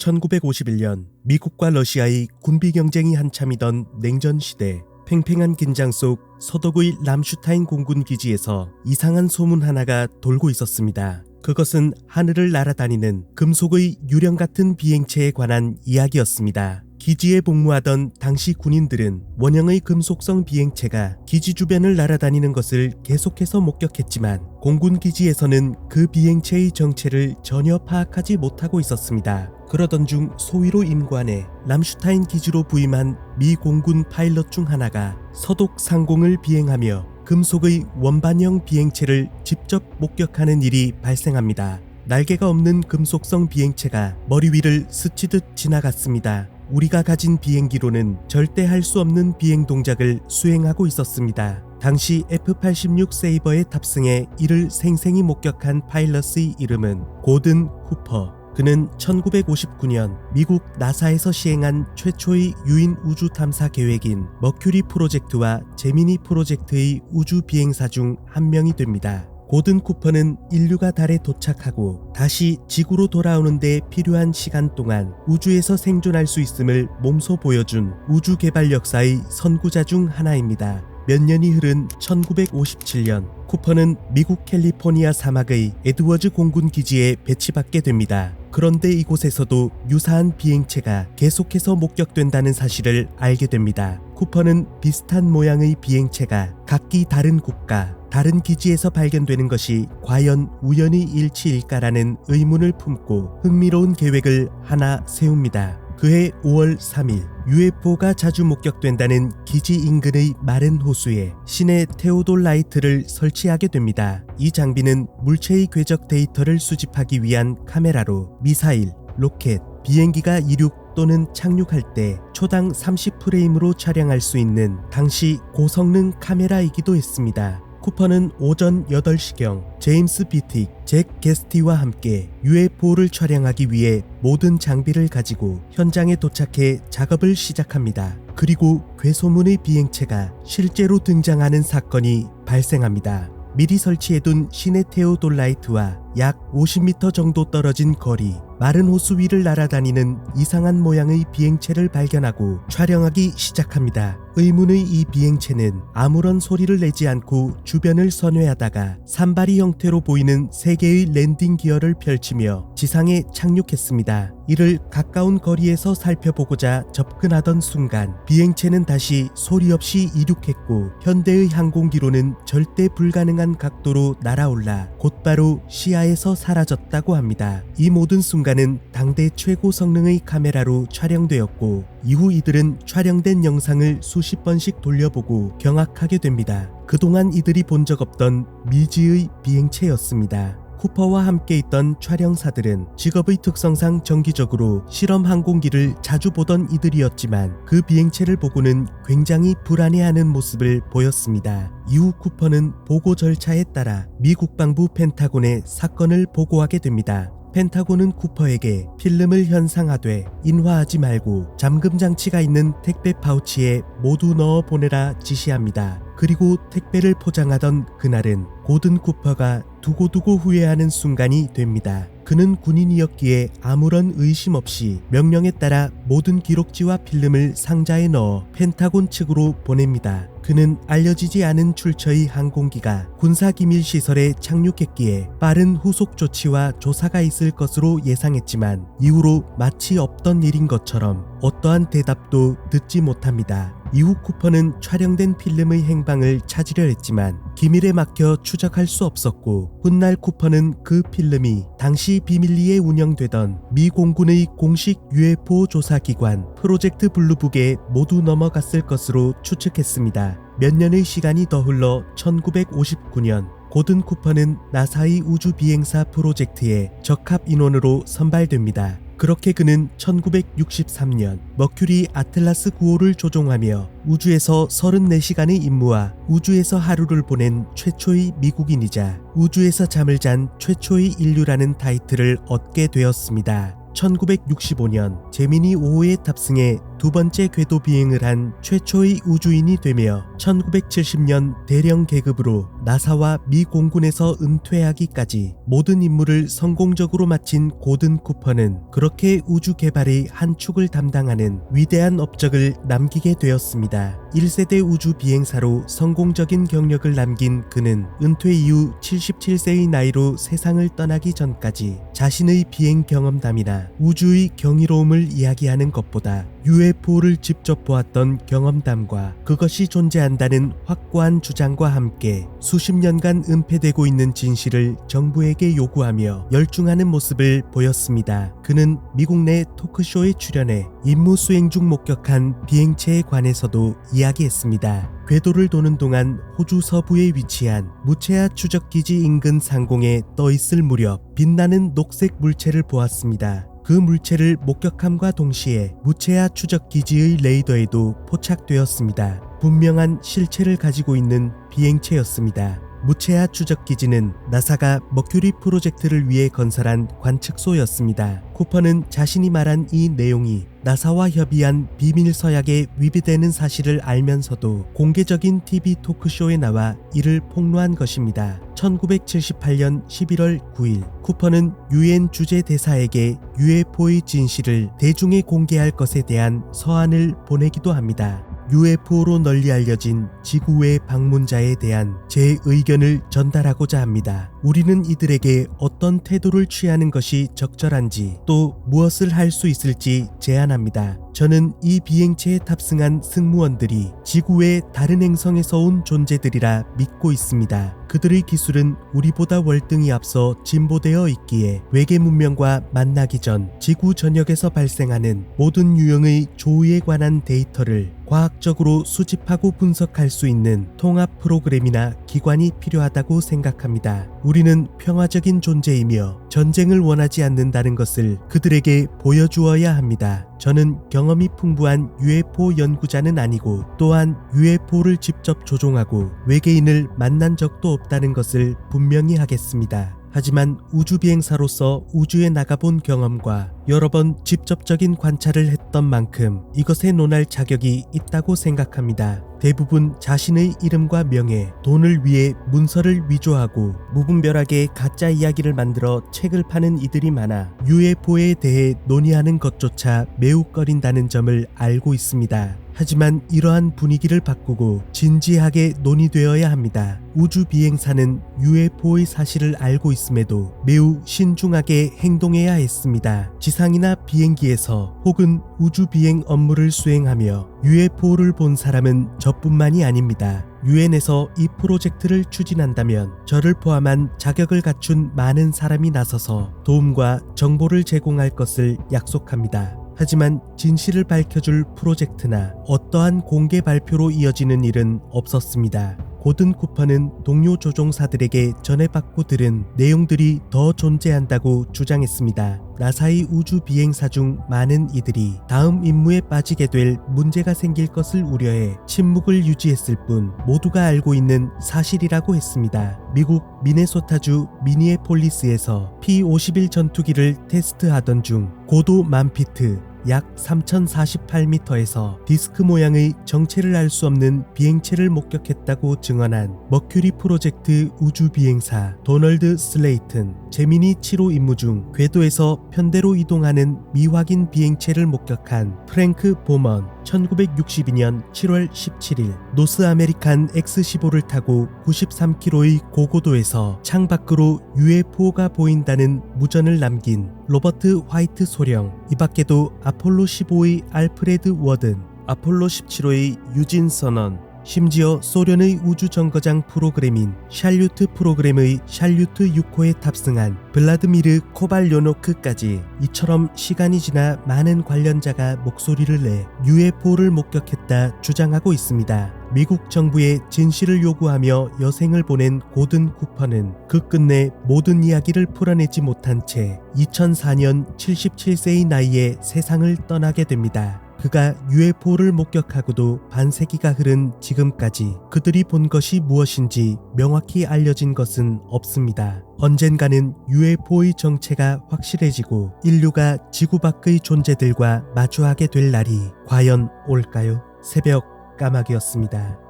1951년 미국과 러시아의 군비 경쟁이 한참이던 냉전 시대, 팽팽한 긴장 속 서독의 람슈타인 공군 기지에서 이상한 소문 하나가 돌고 있었습니다. 그것은 하늘을 날아다니는 금속의 유령 같은 비행체에 관한 이야기였습니다. 기지에 복무하던 당시 군인들은 원형의 금속성 비행체가 기지 주변을 날아다니는 것을 계속해서 목격했지만 공군 기지에서는 그 비행체의 정체를 전혀 파악하지 못하고 있었습니다. 그러던 중 소위로 임관해 람슈타인 기지로 부임한 미 공군 파일럿 중 하나가 서독 상공을 비행하며 금속의 원반형 비행체를 직접 목격하는 일이 발생합니다. 날개가 없는 금속성 비행체가 머리 위를 스치듯 지나갔습니다. 우리가 가진 비행기로는 절대 할 수 없는 비행 동작을 수행하고 있었습니다. 당시 F-86 세이버에 탑승해 이를 생생히 목격한 파일럿의 이름은 고든 쿠퍼. 그는 1959년 미국 나사에서 시행한 최초의 유인 우주 탐사 계획인 머큐리 프로젝트와 제미니 프로젝트의 우주 비행사 중 한 명이 됩니다. 고든 쿠퍼는 인류가 달에 도착하고 다시 지구로 돌아오는 데 필요한 시간 동안 우주에서 생존할 수 있음을 몸소 보여준 우주 개발 역사의 선구자 중 하나입니다. 몇 년이 흐른 1957년 쿠퍼는 미국 캘리포니아 사막의 에드워즈 공군 기지에 배치받게 됩니다. 그런데 이곳에서도 유사한 비행체가 계속해서 목격된다는 사실을 알게 됩니다. 쿠퍼는 비슷한 모양의 비행체가 각기 다른 국가, 다른 기지에서 발견되는 것이 과연 우연의 일치일까라는 의문을 품고 흥미로운 계획을 하나 세웁니다. 그해 5월 3일 UFO가 자주 목격된다는 기지 인근의 마른 호수에 신의 테오돌라이트를 설치하게 됩니다. 이 장비는 물체의 궤적 데이터를 수집하기 위한 카메라로 미사일, 로켓, 비행기가 이륙 또는 착륙할 때 초당 30프레임으로 촬영할 수 있는 당시 고성능 카메라이기도 했습니다. 쿠퍼는 오전 8시경 제임스 비틱, 잭 게스티와 함께 UFO를 촬영하기 위해 모든 장비를 가지고 현장에 도착해 작업을 시작합니다. 그리고 괴소문의 비행체가 실제로 등장하는 사건이 발생합니다. 미리 설치해둔 신의 테오돌라이트와 약 50m 정도 떨어진 거리, 마른 호수 위를 날아다니는 이상한 모양의 비행체를 발견하고 촬영하기 시작합니다. 의문의 이 비행체는 아무런 소리를 내지 않고 주변을 선회하다가 산발이 형태로 보이는 3개의 랜딩 기어를 펼치며 지상에 착륙했습니다. 이를 가까운 거리에서 살펴보고자 접근하던 순간 비행체는 다시 소리 없이 이륙했고 현대의 항공기로는 절대 불가능한 각도로 날아올라 곧바로 시야에서 사라졌다고 합니다. 이 모든 순간은 당대 최고 성능의 카메라로 촬영되었고 이후 이들은 촬영된 영상을 수십 번씩 돌려보고 경악하게 됩니다. 그동안 이들이 본 적 없던 미지의 비행체였습니다. 쿠퍼와 함께 있던 촬영사들은 직업의 특성상 정기적으로 실험 항공기를 자주 보던 이들이었지만 그 비행체를 보고는 굉장히 불안해하는 모습을 보였습니다. 이후 쿠퍼는 보고 절차에 따라 미 국방부 펜타곤에 사건을 보고하게 됩니다. 펜타곤은 쿠퍼에게 필름을 현상화돼 인화하지 말고 잠금 장치가 있는 택배 파우치에 모두 넣어 보내라 지시합니다. 그리고 택배를 포장하던 그날은 고든 쿠퍼가 두고두고 후회하는 순간이 됩니다. 그는 군인이었기에 아무런 의심 없이 명령에 따라 모든 기록지와 필름을 상자에 넣어 펜타곤 측으로 보냅니다. 그는 알려지지 않은 출처의 항공기가 군사기밀시설에 착륙했기에 빠른 후속 조치와 조사가 있을 것으로 예상했지만 이후로 마치 없던 일인 것처럼 어떠한 대답도 듣지 못합니다. 이후 쿠퍼는 촬영된 필름의 행방을 찾으려 했지만 기밀에 막혀 추적할 수 없었고 훗날 쿠퍼는 그 필름이 당시 비밀리에 운영되던 미 공군의 공식 UFO 조사기관 프로젝트 블루북에 모두 넘어갔을 것으로 추측했습니다. 몇 년의 시간이 더 흘러 1959년 고든 쿠퍼는 나사의 우주 비행사 프로젝트에 적합 인원으로 선발됩니다. 그렇게 그는 1963년 머큐리 아틀라스 9호를 조종하며 우주에서 34시간의 임무와 우주에서 하루를 보낸 최초의 미국인이자 우주에서 잠을 잔 최초의 인류라는 타이틀을 얻게 되었습니다. 1965년 제미니 5호에 탑승해 두 번째 궤도 비행을 한 최초의 우주인이 되며 1970년 대령 계급으로 나사와 미 공군에서 은퇴하기까지 모든 임무를 성공적으로 마친 고든 쿠퍼는 그렇게 우주 개발의 한 축을 담당하는 위대한 업적을 남기게 되었습니다. 1세대 우주 비행사로 성공적인 경력을 남긴 그는 은퇴 이후 77세의 나이로 세상을 떠나기 전까지 자신의 비행 경험담이나 우주의 경이로움을 이야기하는 것보다 UFO를 직접 보았던 경험담과 그것이 존재한다는 확고한 주장과 함께 수십 년간 은폐되고 있는 진실을 정부에게 요구하며 열중하는 모습을 보였습니다. 그는 미국 내 토크쇼에 출연해 임무 수행 중 목격한 비행체에 관해서도 이야기했습니다. 궤도를 도는 동안 호주 서부에 위치한 무체아 추적기지 인근 상공에 떠있을 무렵 빛나는 녹색 물체를 보았습니다. 그 물체를 목격함과 동시에 무체아 추적기지의 레이더에도 포착되었습니다. 분명한 실체를 가지고 있는 비행체였습니다. 무체아 추적기지는 나사가 머큐리 프로젝트를 위해 건설한 관측소였습니다. 쿠퍼는 자신이 말한 이 내용이 나사와 협의한 비밀 서약에 위배되는 사실을 알면서도 공개적인 TV 토크쇼에 나와 이를 폭로한 것입니다. 1978년 11월 9일 쿠퍼는 유엔 주재 대사에게 UFO의 진실을 대중에 공개할 것에 대한 서한을 보내기도 합니다. UFO로 널리 알려진 지구 외 방문자에 대한 제 의견을 전달하고자 합니다. 우리는 이들에게 어떤 태도를 취하는 것이 적절한지 또 무엇을 할 수 있을지 제안합니다. 저는 이 비행체에 탑승한 승무원들이 지구 외 다른 행성에서 온 존재들이라 믿고 있습니다. 그들의 기술은 우리보다 월등히 앞서 진보되어 있기에 외계 문명과 만나기 전 지구 전역에서 발생하는 모든 유형의 조우에 관한 데이터를 과학적으로 수집하고 분석할 수 있는 통합 프로그램이나 기관이 필요하다고 생각합니다. 우리는 평화적인 존재이며 전쟁을 원하지 않는다는 것을 그들에게 보여주어야 합니다. 저는 경험이 풍부한 UFO 연구자는 아니고 또한 UFO를 직접 조종하고 외계인을 만난 적도 없다는 것을 분명히 하겠습니다. 하지만 우주비행사로서 우주에 나가본 경험과 여러 번 직접적인 관찰을 했던 만큼 이것에 논할 자격이 있다고 생각합니다. 대부분 자신의 이름과 명예, 돈을 위해 문서를 위조하고 무분별하게 가짜 이야기를 만들어 책을 파는 이들이 많아 UFO에 대해 논의하는 것조차 매우 꺼린다는 점을 알고 있습니다. 하지만 이러한 분위기를 바꾸고 진지하게 논의되어야 합니다. 우주 비행사는 UFO의 사실을 알고 있음에도 매우 신중하게 행동해야 했습니다. 지상이나 비행기에서 혹은 우주 비행 업무를 수행하며 UFO를 본 사람은 저뿐만이 아닙니다. 유엔에서 이 프로젝트를 추진한다면 저를 포함한 자격을 갖춘 많은 사람이 나서서 도움과 정보를 제공할 것을 약속합니다. 하지만 진실을 밝혀줄 프로젝트나 어떠한 공개 발표로 이어지는 일은 없었습니다. 고든 쿠퍼는 동료 조종사들에게 전해받고 들은 내용들이 더 존재한다고 주장했습니다. 나사의 우주 비행사 중 많은 이들이 다음 임무에 빠지게 될 문제가 생길 것을 우려해 침묵을 유지했을 뿐 모두가 알고 있는 사실이라고 했습니다. 미국 미네소타주 미니애폴리스에서 P-51 전투기를 테스트하던 중 고도 1000피트 약 3048m에서 디스크 모양의 정체를 알 수 없는 비행체를 목격했다고 증언한 머큐리 프로젝트 우주 비행사 도널드 슬레이튼, 제미니 7호 임무 중 궤도에서 편대로 이동하는 미확인 비행체를 목격한 프랭크 보먼, 1962년 7월 17일 노스 아메리칸 X-15를 타고 93km의 고고도에서 창밖으로 UFO가 보인다는 무전을 남긴 로버트 화이트 소령, 이 밖에도 아폴로 15의 알프레드 워든, 아폴로 17호의 유진 서넌, 심지어 소련의 우주정거장 프로그램인 샬류트 프로그램의 샬류트 6호에 탑승한 블라드미르 코발료노크까지 이처럼 시간이 지나 많은 관련자가 목소리를 내 UFO를 목격했다 주장하고 있습니다. 미국 정부의 진실을 요구하며 여생을 보낸 고든 쿠퍼는 그 끝내 모든 이야기를 풀어내지 못한 채 2004년 77세의 나이에 세상을 떠나게 됩니다. 그가 UFO를 목격하고도 반세기가 흐른 지금까지 그들이 본 것이 무엇인지 명확히 알려진 것은 없습니다. 언젠가는 UFO의 정체가 확실해지고 인류가 지구 밖의 존재들과 마주하게 될 날이 과연 올까요? 새벽 까마귀였습니다.